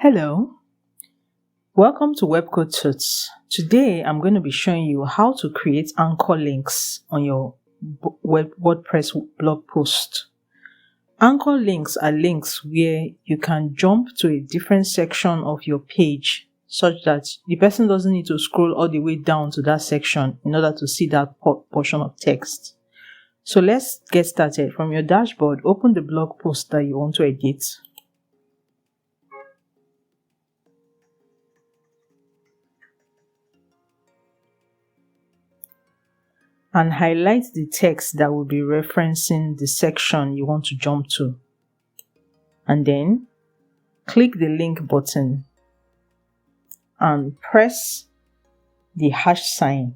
Hello, welcome to WebCodeTut. Today I'm going to be showing you how to create anchor links on your WordPress blog post. Anchor links are links where you can jump to a different section of your page such that the person doesn't need to scroll all the way down to that section in order to see that portion of text. So let's get started. From your dashboard, open the blog post that you want to edit. And highlight the text that will be referencing the section you want to jump to. And then click the link button and press the hash sign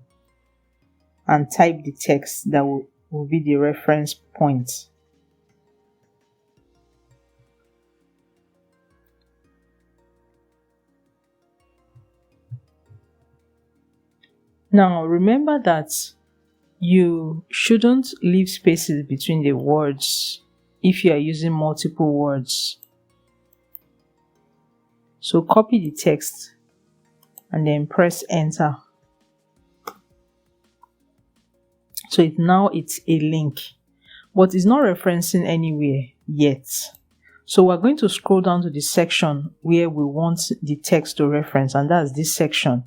and type the text that will be the reference point. Now remember that you shouldn't leave spaces between the words if you are using multiple words. So copy the text and then press enter. So it's a link, but it's not referencing anywhere yet. So we're going to scroll down to the section where we want the text to reference, and that's this section.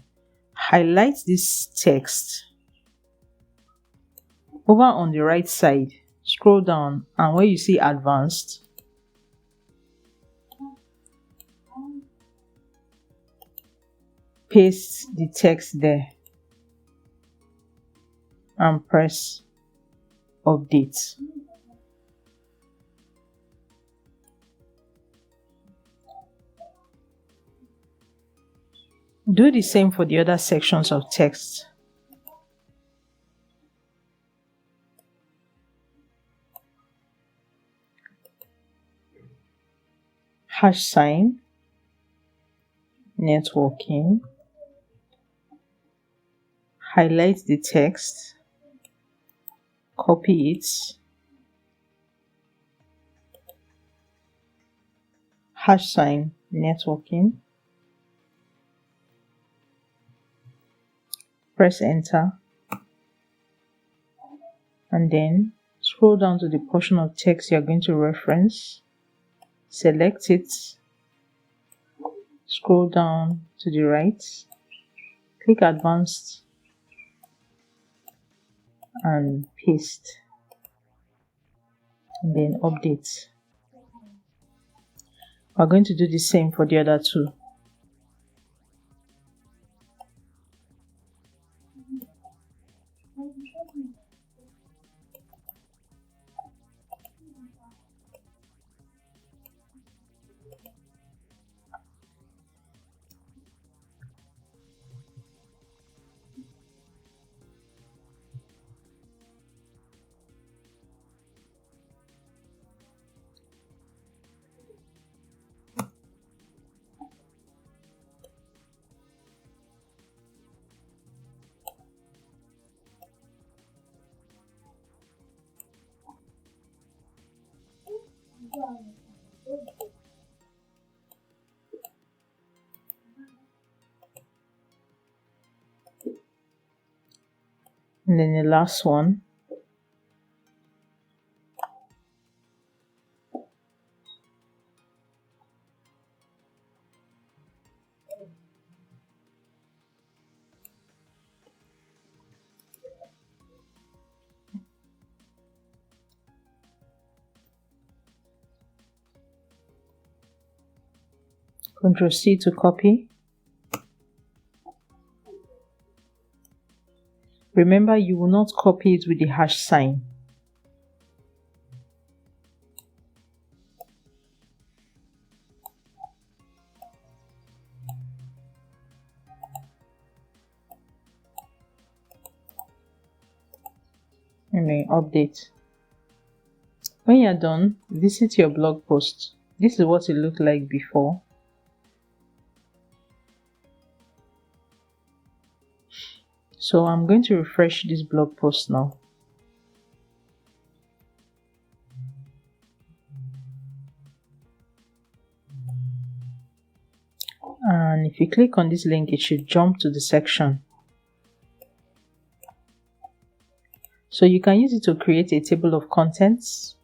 Highlight this text. Over on the right side, scroll down, and where you see advanced, paste the text there and press update. Do the same for the other sections of text. Hash sign, networking, highlight the text, copy it, hash sign, networking, press enter, and then scroll down to the portion of text you are going to reference. Select it, scroll down to the right, click advanced and paste, and then update. We're going to do the same for the other two. And then the last one. Ctrl+C to copy. Remember, you will not copy it with the hash sign. And then update. When you're done, visit your blog post. This is what it looked like before. So I'm going to refresh this blog post now. And if you click on this link, it should jump to the section. So you can use it to create a table of contents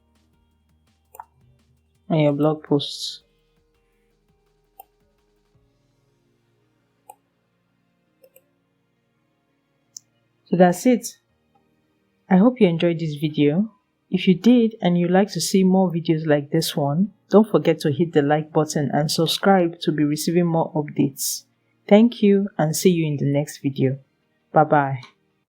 on your blog posts. So that's it. I hope you enjoyed this video. If you did and you'd like to see more videos like this one, don't forget to hit the like button and subscribe to be receiving more updates. Thank you and see you in the next video. Bye bye.